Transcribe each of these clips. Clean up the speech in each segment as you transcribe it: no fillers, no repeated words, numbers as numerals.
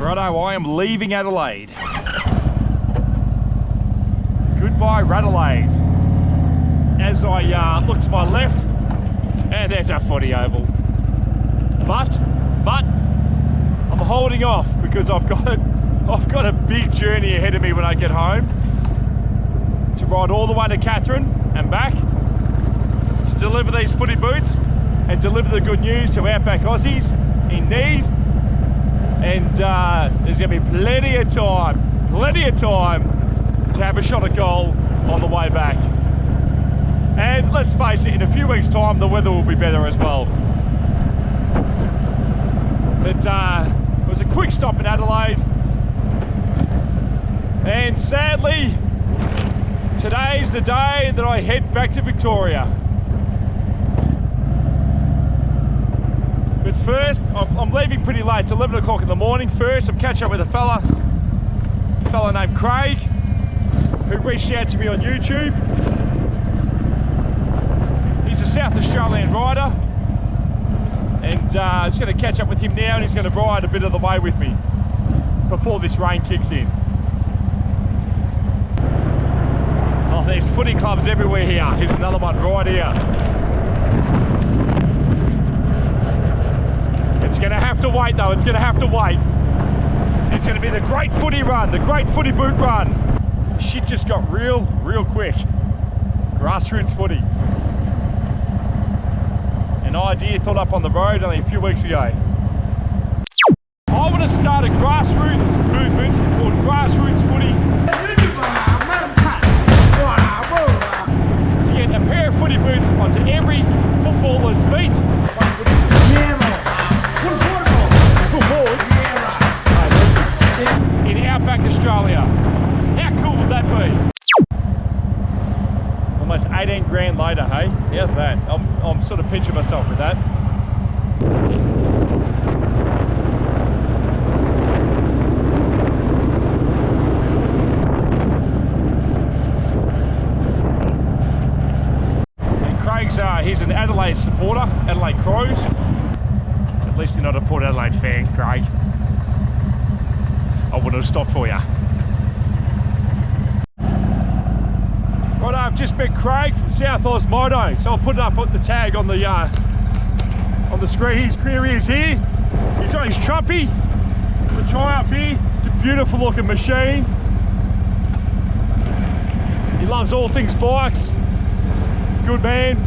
Righto, I am leaving Adelaide. Goodbye, Adelaide. As I look to my left, and there's our footy oval. But I'm holding off because I've got a big journey ahead of me when I get home to ride all the way to Katherine and back to deliver these footy boots and deliver the good news to Outback Aussies in need. And there's going to be plenty of time to have a shot at goal on the way back. And let's face it, in a few weeks' time, the weather will be better as well. But it was a quick stop in Adelaide. And sadly, today's the day that I head back to Victoria. But first, I'm leaving pretty late. It's 11 o'clock in the morning. First, I'm catching up with a fella named Craig, who reached out to me on YouTube. He's a South Australian rider, and I'm just going to catch up with him now, and he's going to ride a bit of the way with me before this rain kicks in. Oh, there's footy clubs everywhere here. Here's another one right here. It's going to have to wait though, it's going to have to wait. It's going to be the great footy run, the great footy boot run. Shit just got real quick. Grassroots footy. An idea thought up on the road only a few weeks ago. I want to start a grassroots movement called grassroots footy. To get a pair of footy boots onto every footballer's feet. In Outback Australia. How cool would that be? Almost 18 grand later, hey? How's that? I'm sort of pinching myself with that. And Craig's, he's an Adelaide supporter, Adelaide Crows. At least you're not a Port Adelaide fan, Craig. I would have stopped for you. Right, I've just met Craig from South Oz Moto, so I'll put the tag on the screen. Here he is here. He's got his trumpy, the try up here. It's a beautiful looking machine. He loves all things bikes. Good man.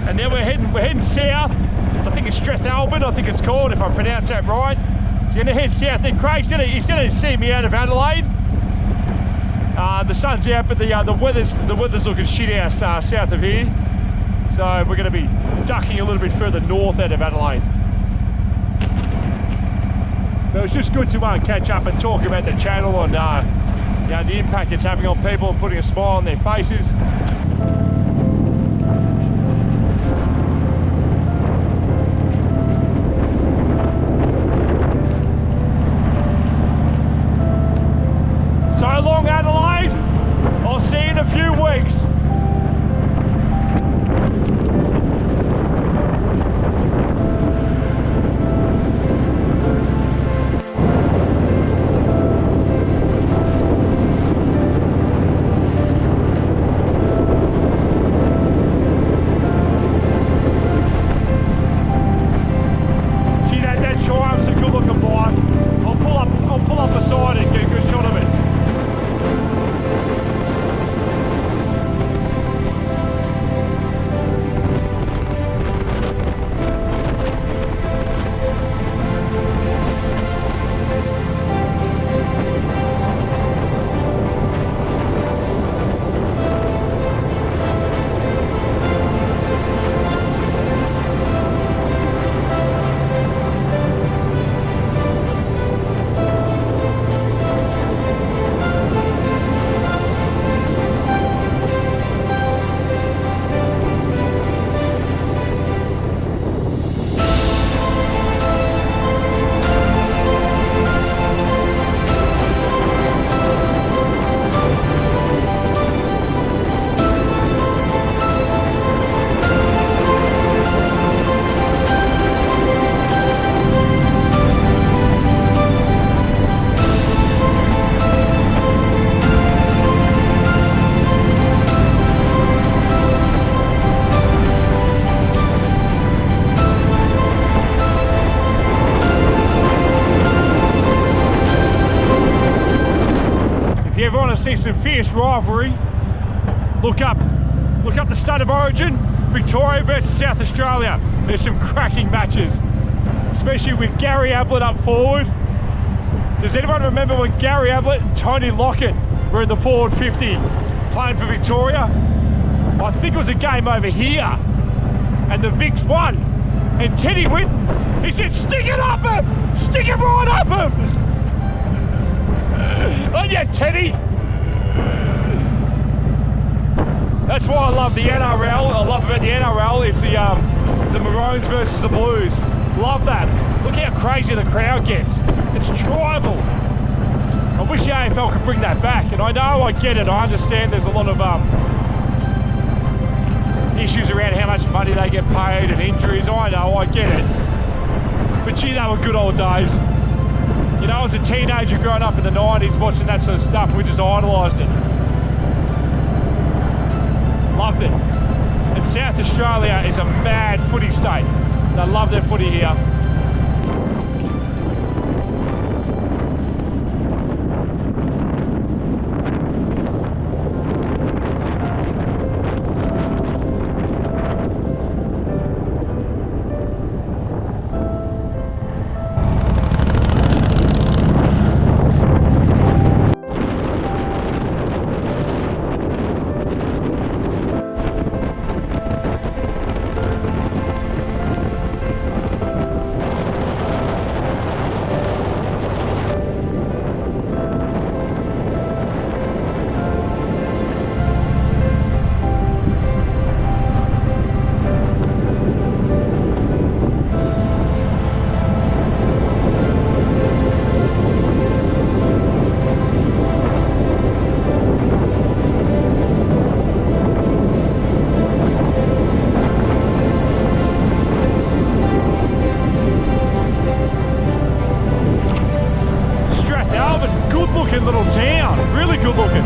And now we're heading south. I think it's Strathalbyn, I think it's called, if I pronounce that right. He's going to head south. Then Craig's he's going to see me out of Adelaide. The sun's out, but the weather's looking shit out south of here. So we're going to be ducking a little bit further north out of Adelaide. But it's just good to catch up and talk about the channel and the impact it's having on people and putting a smile on their faces. So long, Adelaide. I'll see you in a few weeks. some fierce rivalry. Look up the State of Origin, Victoria versus South Australia. There's some cracking matches, especially with Gary Ablett up forward. Does anyone remember when Gary Ablett and Tony Lockett were in the forward 50 playing for Victoria? I think it was a game over here, and the Vics won. And Teddy Winton, he said, stick it up him! Stick it right up him! Oh yeah, Teddy! That's why I love the NRL. I love about the NRL is the Maroons versus the Blues. Love that. Look how crazy the crowd gets. It's tribal. I wish the AFL could bring that back. And I know, I get it. I understand there's a lot of issues around how much money they get paid and injuries. I know, I get it. But gee, they were good old days. You know, I was a teenager growing up in the 90s watching that sort of stuff. We just idolised it. Loved it. And South Australia is a mad footy state. They love their footy here. Little town, really good looking.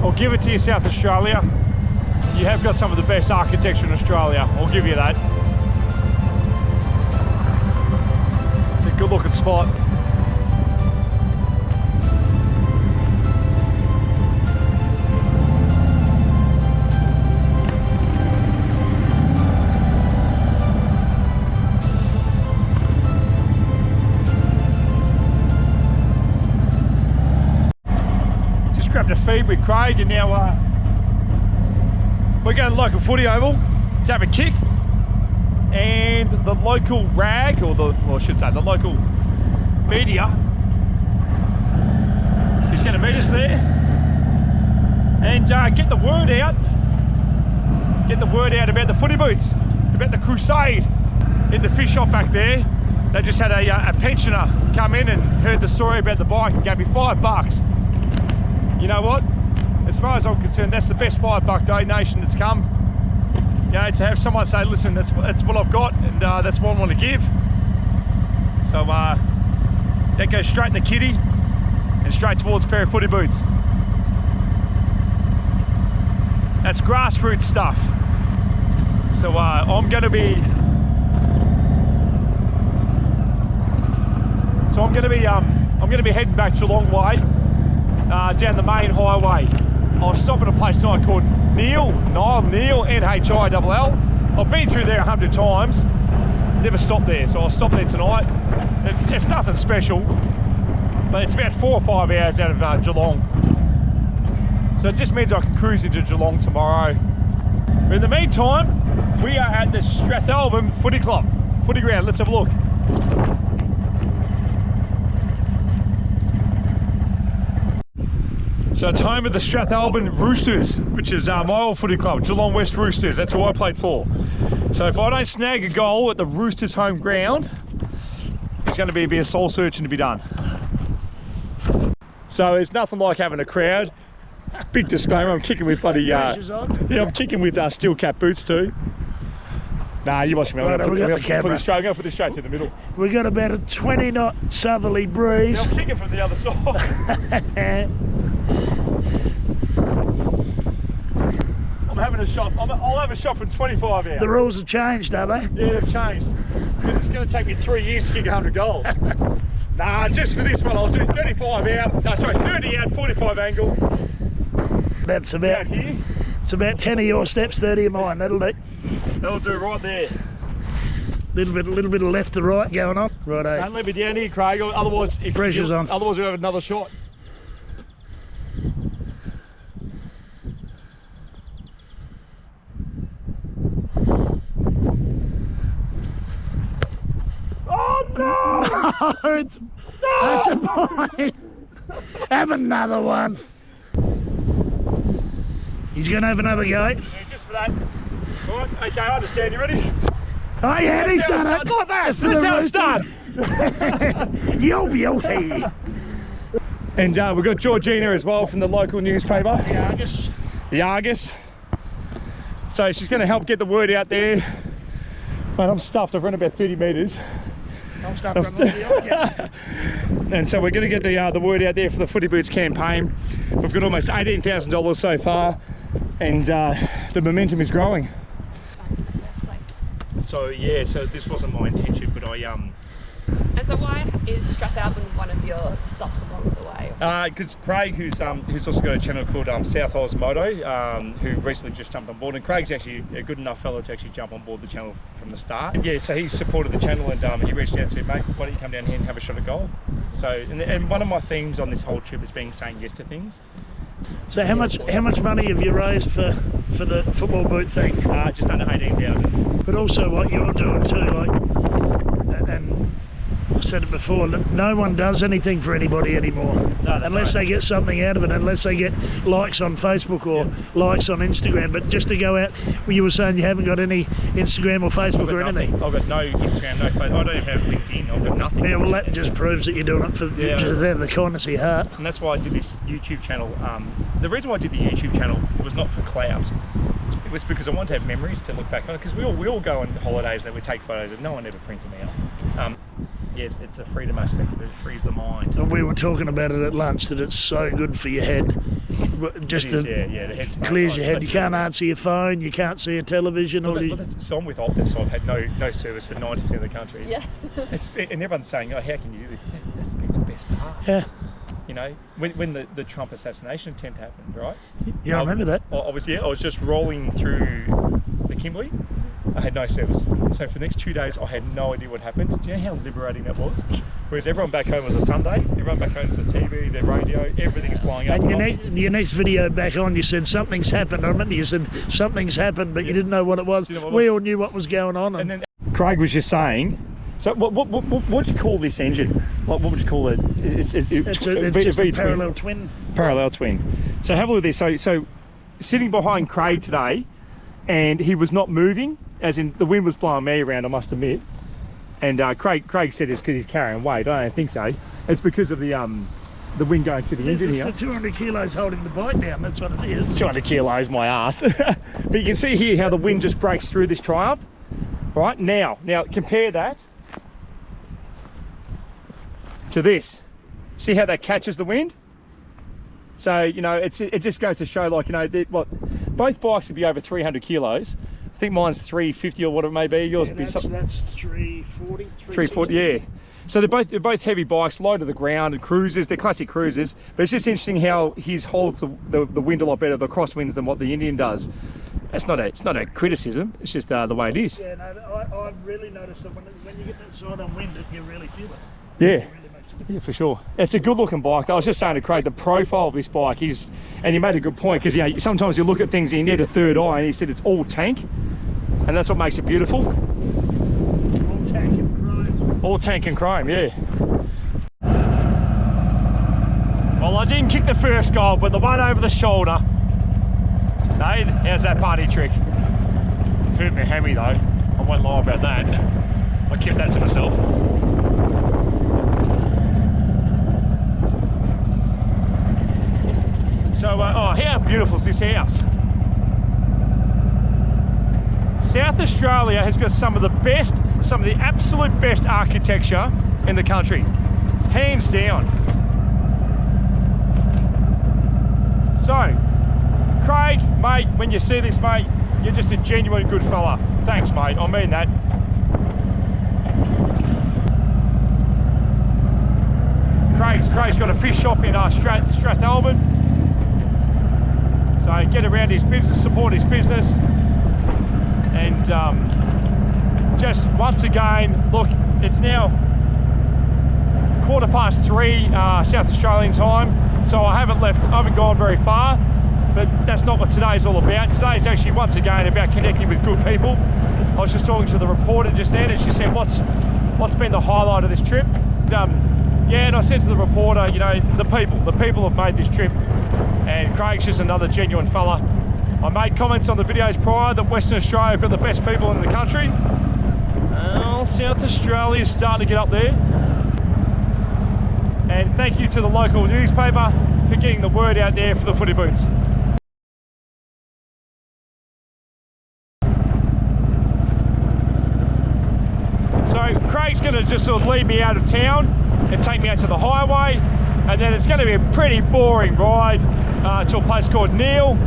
I'll give it to you, South Australia. You have got some of the best architecture in Australia. I'll give you that. It's a good looking spot. Grabbed a feed with Craig, and now we're going to the local footy oval to have a kick, and the local rag, or I should say the local media is going to meet us there and get the word out about the footy boots, about the crusade in the fish shop back there. They just had a pensioner come in and heard the story about the bike and gave me $5. You know what? As far as I'm concerned, that's the best $5 donation that's come. You know, to have someone say, listen, that's what I've got, and that's what I want to give. So that goes straight in the kitty and straight towards a pair of footy boots. That's grassroots stuff. So I'm going to be heading back Geelong way. Down the main highway. I'll stop at a place tonight called Nhill, Nhill. I've been through there 100 times, never stopped there, so I'll stop there tonight. It's nothing special, but it's about 4 or 5 hours out of Geelong. So it just means I can cruise into Geelong tomorrow. But in the meantime, we are at the Strathalbyn Footy Club, footy ground. Let's have a look. So it's home of the Strathalbyn Roosters, which is my old footy club, Geelong West Roosters. That's who I played for. So if I don't snag a goal at the Roosters home ground, it's going to be a bit of soul searching to be done. So it's nothing like having a crowd. Big disclaimer, I'm kicking with bloody, I'm kicking with steel cap boots too. Nah, you watch me. I'm going to put this straight to the middle. We got about a 20-knot southerly breeze. Yeah, I'm kicking from the other side. having a shot. I'll have a shot from 25 out. The rules have changed, are they? Yeah, they've changed. Because it's going to take me 3 years to kick 100 goals. Nah, just for this one, I'll do 35 out. No, sorry, 30 out, 45 angle. That's about here. It's about 10 of your steps, 30 of mine. That'll do. That'll do right there. Little bit of left to right going on. Righto. Don't let me down here, Craig. Otherwise, Pressure's on. Otherwise, we'll have another shot. Oh no! That's a point. Have another one. He's going to have another go. Yeah, just for that. All right, okay, I understand. You ready? Oh yeah, he's done it. Like that. That's how it's done. You'll be okay. And we've got Georgina as well from the local newspaper. The Argus. The Argus. So she's going to help get the word out there. Mate, I'm stuffed. I've run about 30 metres. I'm stuffed on the And so we're going to get the word out there for the Footy Boots campaign. We've got almost $18,000 so far, and the momentum is growing. So yeah, so this wasn't my intention, but And so why is Strathalbyn one of your stops along the way? because Craig, who's also got a channel called South Oz Moto, who recently just jumped on board, and Craig's actually a good enough fellow to actually jump on board the channel from the start. And yeah, so he supported the channel, and he reached out and said, mate, why don't you come down here and have a shot at goal? So, and one of my themes on this whole trip has been saying yes to things. So how much money have you raised for the football boot thing? Just under 18,000. But also what you're doing too, like, and I've said it before, no one does anything for anybody anymore. No, unless they get something out of it, unless they get likes on Facebook or likes on Instagram. But just to go out, well, you were saying you haven't got any Instagram or Facebook or anything. I've got no Instagram, no Facebook. I don't even have LinkedIn. I've got nothing. Yeah, well, that just proves that you're doing it for just out of the kindness of your heart. And that's why I did this YouTube channel. The reason why I did the YouTube channel was not for clout. It was because I wanted to have memories to look back on. Because we all go on holidays that we take photos and no one ever prints them out. Yes, it's a freedom aspect of it. It frees the mind. And we were talking about it at lunch, that it's so good for your head. Just the headspace. Clears your head. You can't answer your phone, you can't see a television. So I'm with Optus, so I've had no service for 90% of the country. Yes. And everyone's saying, oh, how can you do this? That's been the best part. Yeah. You know, when the Trump assassination attempt happened, right? Yeah, I remember that. I was just rolling through the Kimberley. I had no service. So for the next 2 days, I had no idea what happened. Do you know how liberating that was? Whereas everyone back home was a Sunday. Everyone back home was the TV, their radio, everything's blowing up. And your next video back on, you said something's happened. I remember you said something's happened, but you didn't know what it was. We all knew what was going on. And then Craig was just saying, so what would you call this engine? What would you call it? It's just a parallel twin. Parallel twin. So have a look at this. So sitting behind Craig today, and he was not moving, as in the wind was blowing me around, I must admit. And Craig said it's because he's carrying weight. I don't think so. It's because of the wind going through the engine here. It's the 200 kilos holding the bike down. That's what it is. 200 kilos, my ass. But you can see here how the wind just breaks through this Triumph. Right now compare that to this. See how that catches the wind? So, you know, it just goes to show, like, you know, both bikes would be over 300 kilos. I think mine's 350 or whatever it may be. Yours would be something. That's 340. 340, yeah. So they're both heavy bikes, low to the ground, and cruisers. They're classic cruisers. But it's just interesting how his holds the wind a lot better, the crosswinds, than what the Indian does. It's not a criticism. It's just the way it is. Yeah, no, I've really noticed that when you get that side on wind, you really feel it. Yeah. Yeah, for sure. It's a good looking bike. I was just saying to Craig, the profile of this bike is, and he made a good point, because, you know, sometimes you look at things and you need a third eye, and he said it's all tank, and that's what makes it beautiful. All tank and chrome. All tank and chrome, yeah. Well, I didn't kick the first goal, but the one over the shoulder. No, how's that party trick? Hurt my hammy though. I won't lie about that. I kept that to myself. So, oh, how beautiful is this house? South Australia has got some of the absolute best architecture in the country, hands down. So, Craig, mate, when you see this, mate, you're just a genuine good fella. Thanks, mate, I mean that. Craig's got a fish shop in Strathalbyn. So get around his business, support his business. And just once again, look, it's now 3:15 South Australian time. So I haven't gone very far, but that's not what today's all about. Today's actually once again about connecting with good people. I was just talking to the reporter just then, and she said, what's been the highlight of this trip? Yeah, and I said to the reporter, you know, the people have made this trip, and Craig's just another genuine fella. I made comments on the videos prior that Western Australia have got the best people in the country. Well, South Australia's starting to get up there. And thank you to the local newspaper for getting the word out there for the footy boots. So Craig's going to just sort of lead me out of town and take me out to the highway, and then it's going to be a pretty boring ride to a place called Nhill.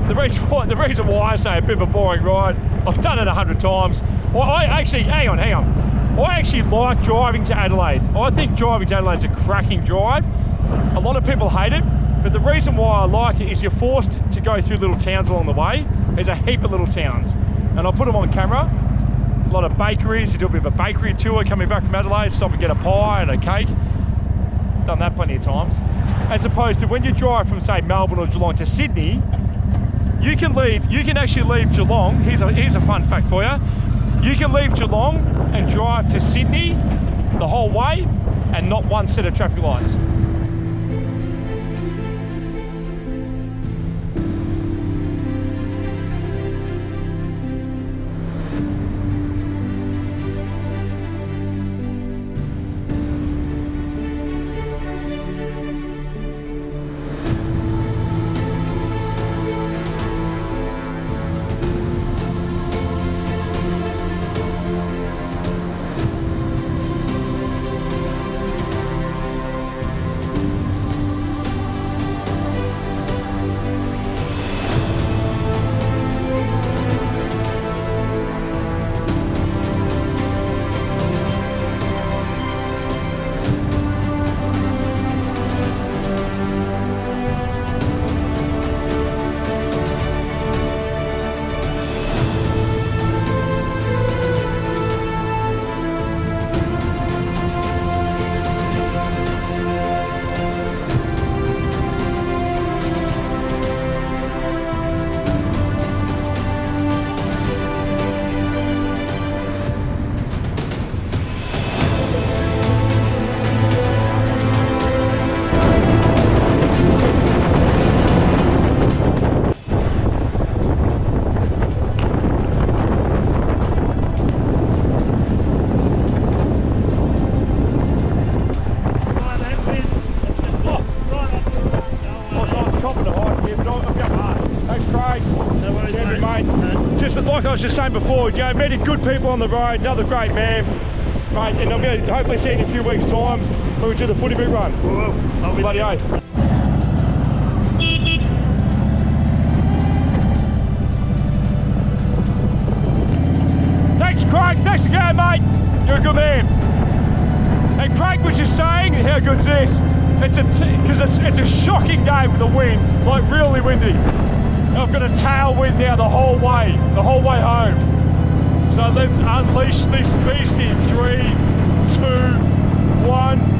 The reason why I say a bit of a boring ride, I've done it 100 times. I actually, hang on. I actually like driving to Adelaide. I think driving to Adelaide's a cracking drive. A lot of people hate it, but the reason why I like it is you're forced to go through little towns along the way. There's a heap of little towns, and I'll put them on camera. A lot of bakeries. You do a bit of a bakery tour coming back from Adelaide, stop and get a pie and a cake. Done that plenty of times. As opposed to when you drive from, say, Melbourne or Geelong to Sydney, you can actually leave Geelong. Here's a fun fact for you. You can leave Geelong and drive to Sydney the whole way and not one set of traffic lights. Like I was just saying before, you know, meeting good people on the road, another great man, mate, and I'm going to hopefully see you in a few weeks' time when we do the footy boot run. Well, I'll be bloody oath. Thanks, Craig. Thanks again, mate. You're a good man. And Craig was just saying, how good's this? Because it's a shocking day with the wind, like really windy. I've got a tailwind now the whole way home. So let's unleash this beast in 3, 2, 1.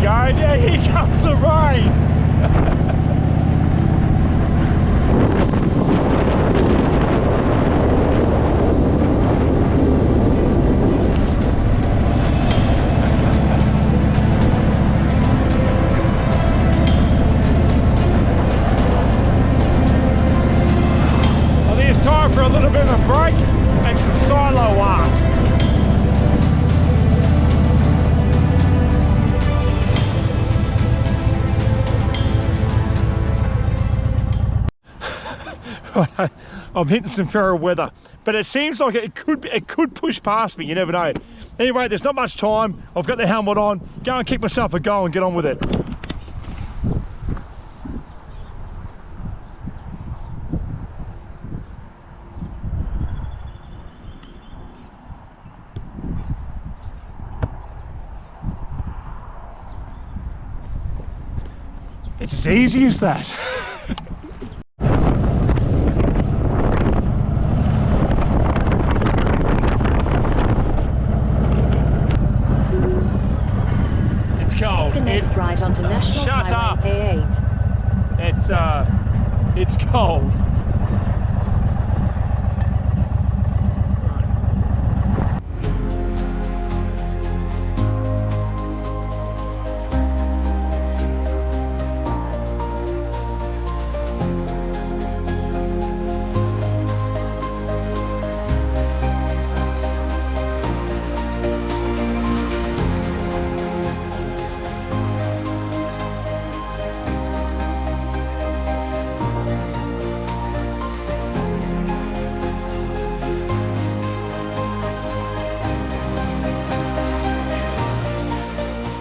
go. Yeah, here comes the rain. I think it's time for a little bit of a break and some silo art. I'm hitting some feral weather, but it seems like it could push past me. You never know. Anyway, there's not much time. I've got the helmet on. Go and kick myself a goal and get on with it. It's as easy as that. The next right onto National Shut Highway up. A8. It's cold.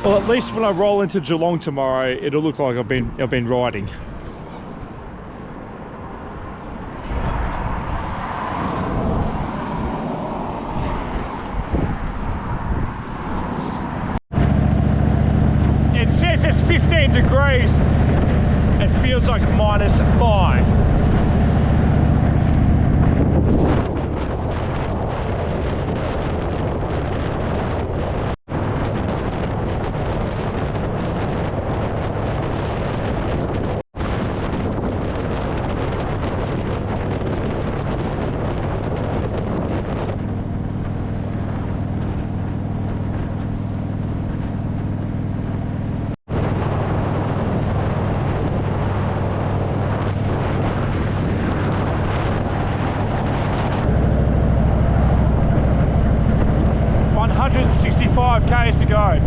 Well, at least when I roll into Geelong tomorrow, it'll look like I've been riding. It says it's 15 degrees. It feels like -5. K's to go.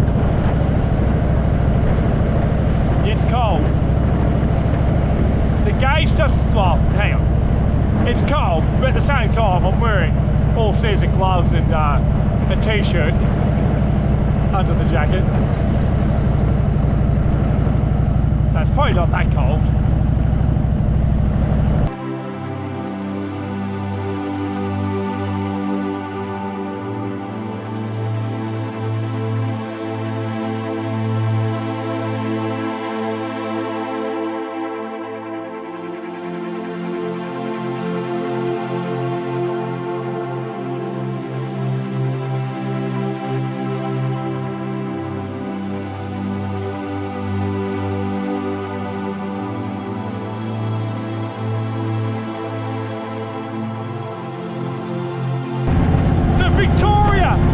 It's cold. The gauge just, well, hang on. It's cold, but at the same time I'm wearing all season gloves and a t-shirt under the jacket. So it's probably not that cold.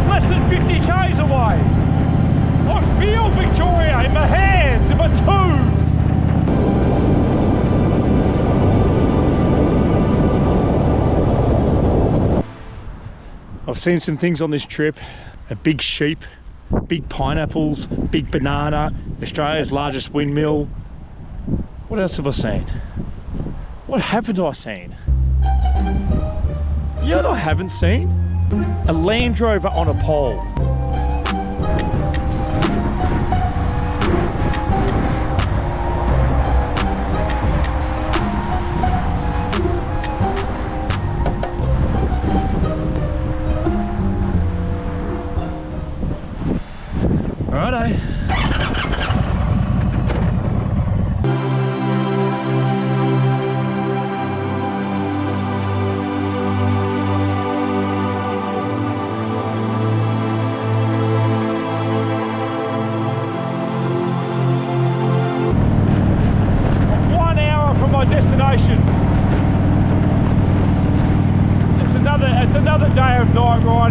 Less than 50 k's away. I feel Victoria in my hands, in my toes. I've seen some things on this trip. A big sheep, big pineapples, big banana, Australia's largest windmill. What else have I seen? What haven't I seen? You know what I haven't seen? A Land Rover on a pole. Righto.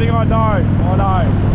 exciting, I know.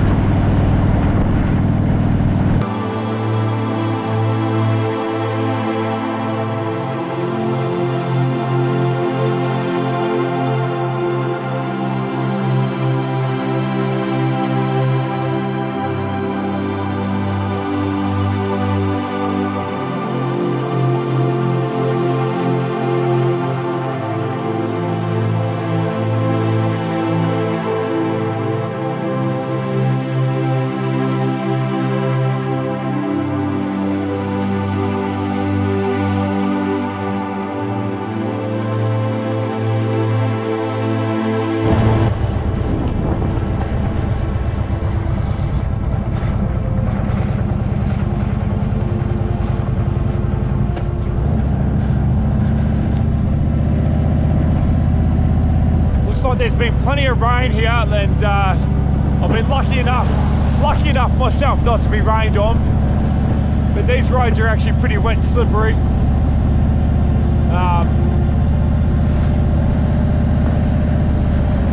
There's been plenty of rain here, and I've been lucky enough myself not to be rained on. But these roads are actually pretty wet and slippery.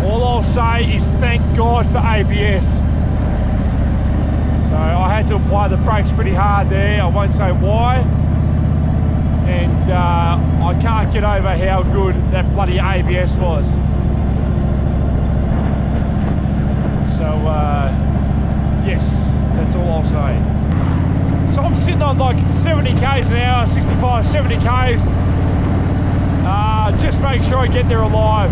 All I'll say is thank God for ABS. So I had to apply the brakes pretty hard there. I won't say why. And I can't get over how good that bloody ABS was. So yes, that's all I'll say. So I'm sitting on like 70 k's an hour, 65, 70 k's. Just make sure I get there alive.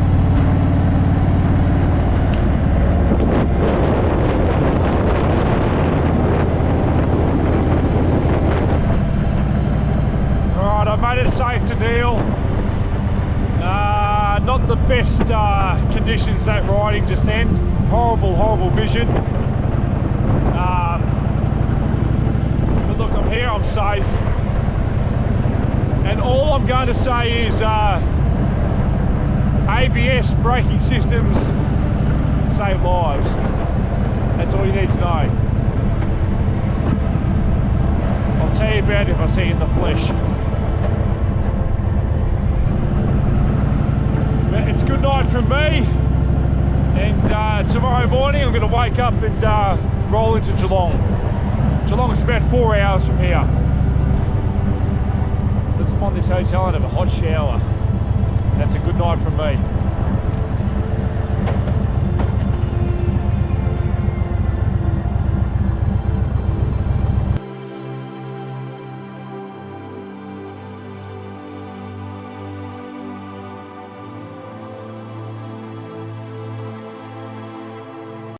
Alright, I made it safe to Nhill. Not the best conditions that riding just then. Horrible vision. But look, I'm here, I'm safe. And all I'm going to say is ABS braking systems save lives. That's all you need to know. I'll tell you about it if I see you in the flesh. But it's good night from me. And tomorrow morning I'm going to wake up and roll into Geelong. Geelong is about 4 hours from here. Let's find this hotel and have a hot shower. That's a good night from me.